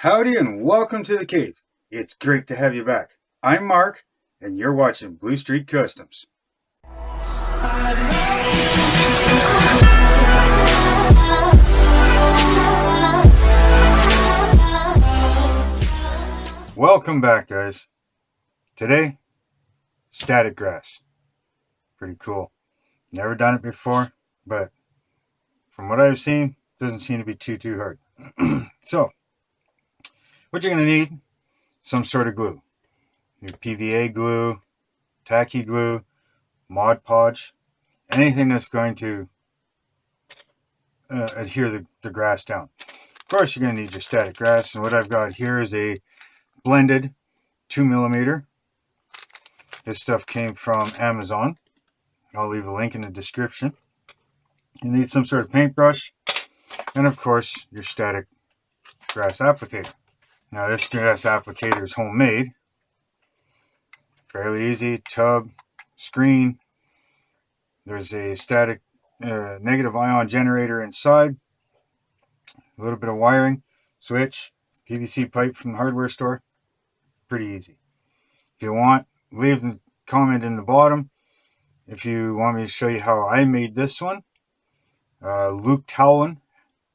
Howdy and welcome to the cave. It's great to have you back. I'm Mark, and you're watching Blue Street Customs. Welcome back, guys. Today, static grass. Pretty cool. Never done it before, but from what I've seen, doesn't seem to be too hard. So, what you're going to need, some sort of glue. Your PVA glue, tacky glue, Mod Podge, anything that's going to adhere the grass down. Of course, you're going to need your static grass, and what I've got here is a blended 2mm. This stuff came from Amazon. I'll leave a link in the description. You need some sort of paintbrush, and of course, your static grass applicator. Now, this grass applicator is homemade. Fairly easy. Tub, screen. There's a static negative ion generator inside. A little bit of wiring, switch, PVC pipe from the hardware store. Pretty easy. If you want, leave a comment in the bottom if you want me to show you how I made this one. Luke Talwin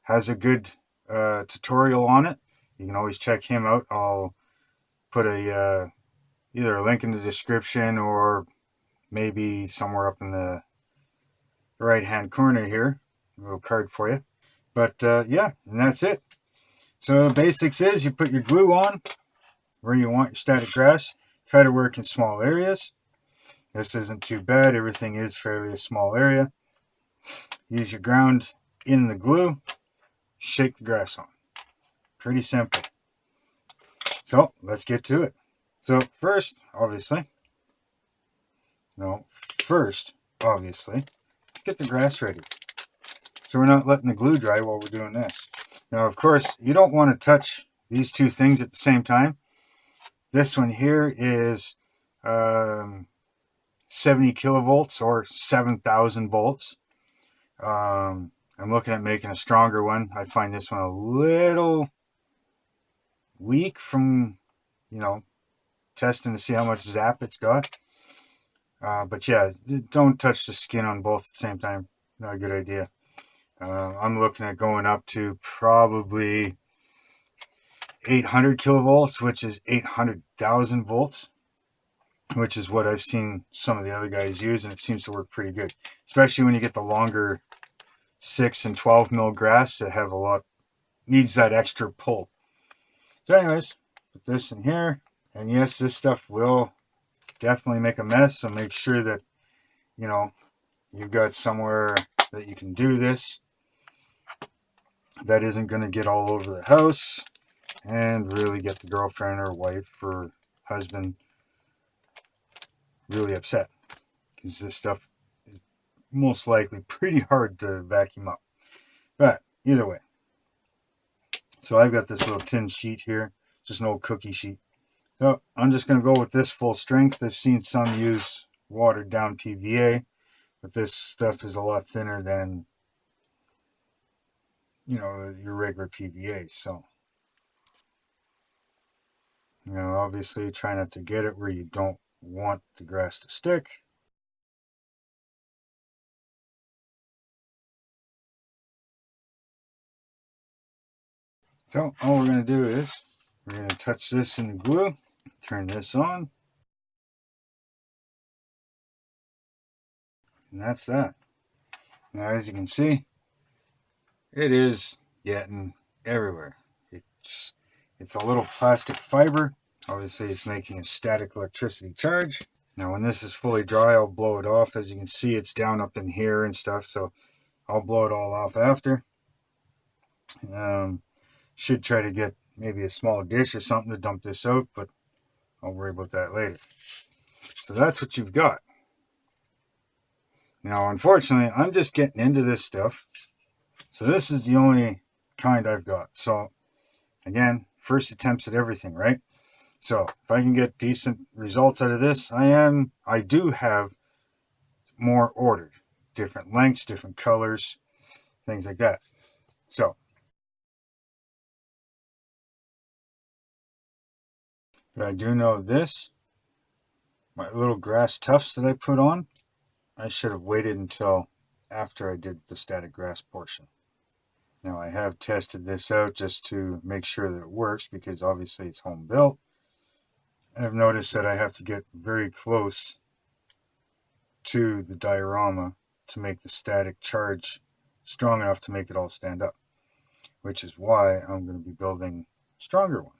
has a good tutorial on it. You can always check him out. I'll put either a link in the description or maybe somewhere up in the right hand corner here. A little card for you. But yeah, and that's it. So the basics is you put your glue on where you want your static grass. Try to work in small areas. This isn't too bad. Everything is fairly a small area. Use your ground in the glue. Shake the grass on. Pretty simple. So let's get to it. So first, obviously, let's get the grass ready. So we're not letting the glue dry while we're doing this. Now, of course, you don't want to touch these two things at the same time. This one here is 70 kilovolts or 7,000 volts. I'm looking at making a stronger one. I find this one a little weak from, testing to see how much zap it's got. But yeah, don't touch the skin on both at the same time. Not a good idea. I'm looking at going up to probably 800 kilovolts, which is 800,000 volts, which is what I've seen some of the other guys use, and it seems to work pretty good, especially when you get the longer 6 and 12 mil grass that have needs that extra pull. So anyways, put this in here, and yes, this stuff will definitely make a mess, so make sure that you've got somewhere that you can do this that isn't going to get all over the house and really get the girlfriend or wife or husband really upset, because this stuff is most likely pretty hard to vacuum up. But either way, so I've got this little tin sheet here, just an old cookie sheet. So I'm just going to go with this full strength. I've seen some use watered down PVA, but this stuff is a lot thinner than your regular PVA. So obviously try not to get it where you don't want the grass to stick. So all we're going to do is we're going to touch this in the glue, turn this on, and that's that. Now, as you can see, it is getting everywhere. It's a little plastic fiber. Obviously, it's making a static electricity charge. Now, when this is fully dry, I'll blow it off. As you can see, it's down up in here and stuff, so I'll blow it all off after. Should try to get maybe a small dish or something to dump this out, but I'll worry about that later. So that's what you've got. Now, unfortunately, I'm just getting into this stuff. So this is the only kind I've got. So again, first attempts at everything, right? So if I can get decent results out of this, I do have more ordered. Different lengths, different colors, things like that. So But I do know this, my little grass tufts that I put on, I should have waited until after I did the static grass portion. Now I have tested this out just to make sure that it works, because obviously it's home built. I've noticed that I have to get very close to the diorama to make the static charge strong enough to make it all stand up, which is why I'm going to be building a stronger one.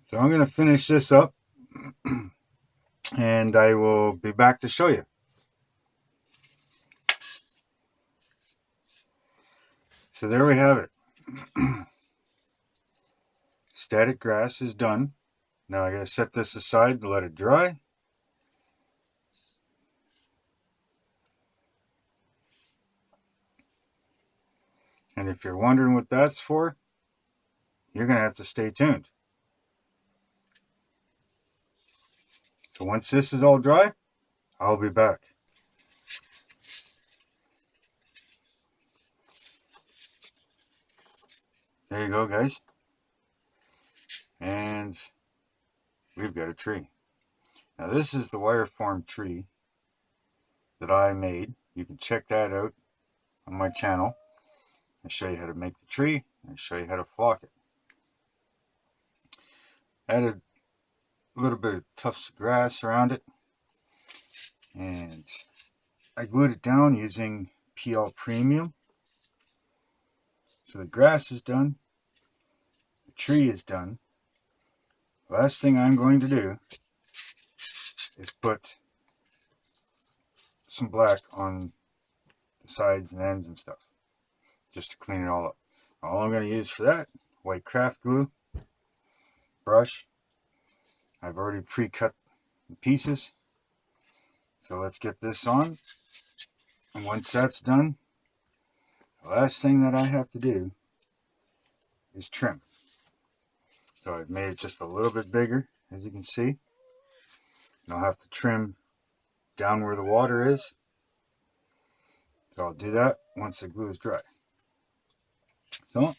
So I'm going to finish this up and I will be back to show you. So there we have it. Static grass is done. Now I got to set this aside to let it dry. And if you're wondering what that's for, you're going to have to stay tuned. So once this is all dry, I'll be back. There you go, guys. And we've got a tree. Now this is the wire form tree that I made. You can check that out on my channel. I show you how to make the tree and show you how to flock it. Added a little bit of tufts of grass around it, and I glued it down using PL Premium. So the grass is done, the tree is done. The last thing I'm going to do is put some black on the sides and ends and stuff, just to clean it all up. All I'm going to use for that, white craft glue, brush. I've already pre-cut the pieces. So let's get this on. And once that's done, the last thing that I have to do is trim. So I've made it just a little bit bigger, as you can see. And I'll have to trim down where the water is. So I'll do that once the glue is dry. So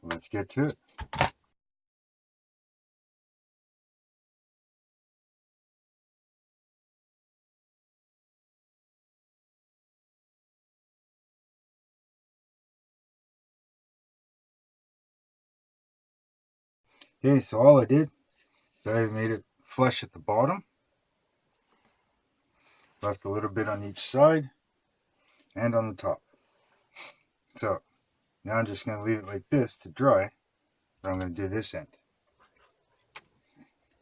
let's get to it. Okay, so all I did is I made it flush at the bottom. Left a little bit on each side and on the top. So now I'm just going to leave it like this to dry. But I'm going to do this end.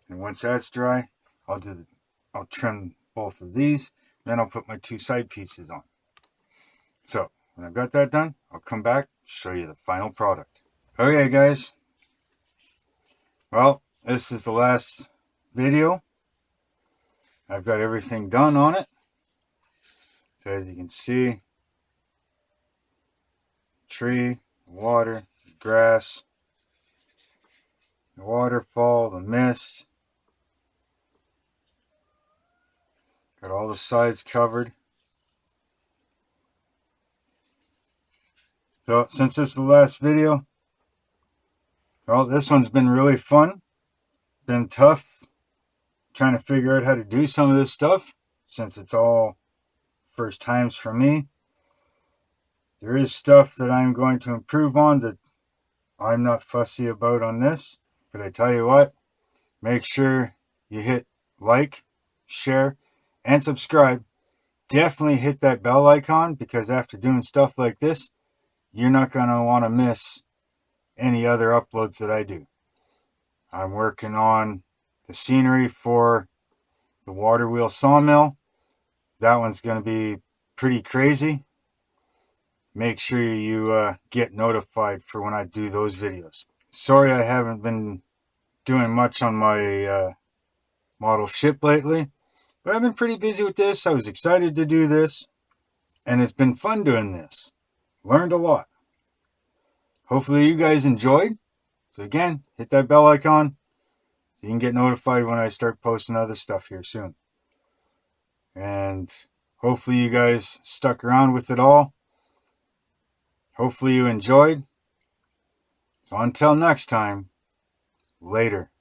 And once that's dry, I'll trim both of these. Then I'll put my two side pieces on. So when I've got that done, I'll come back, show you the final product. Okay, guys. Well, this is the last video. I've got everything done on it. So as you can see, tree, water, grass, the waterfall, the mist. Got all the sides covered. So since this is the last video, well, this one's been really fun. Been tough trying to figure out how to do some of this stuff, since it's all first times for me. There is stuff that I'm going to improve on that I'm not fussy about on this. But I tell you what, make sure you hit like, share, and subscribe. Definitely hit that bell icon, because after doing stuff like this, you're not going to want to miss any other uploads that I do. I'm working on the scenery for the water wheel sawmill. That one's going to be pretty crazy. Make sure you get notified for when I do those videos. Sorry I haven't been doing much on my model ship lately, but I've been pretty busy with this. I was excited to do this, and it's been fun doing this. Learned a lot. Hopefully you guys enjoyed. So again, hit that bell icon so you can get notified when I start posting other stuff here soon. And hopefully you guys stuck around with it all. Hopefully you enjoyed. So until next time, later.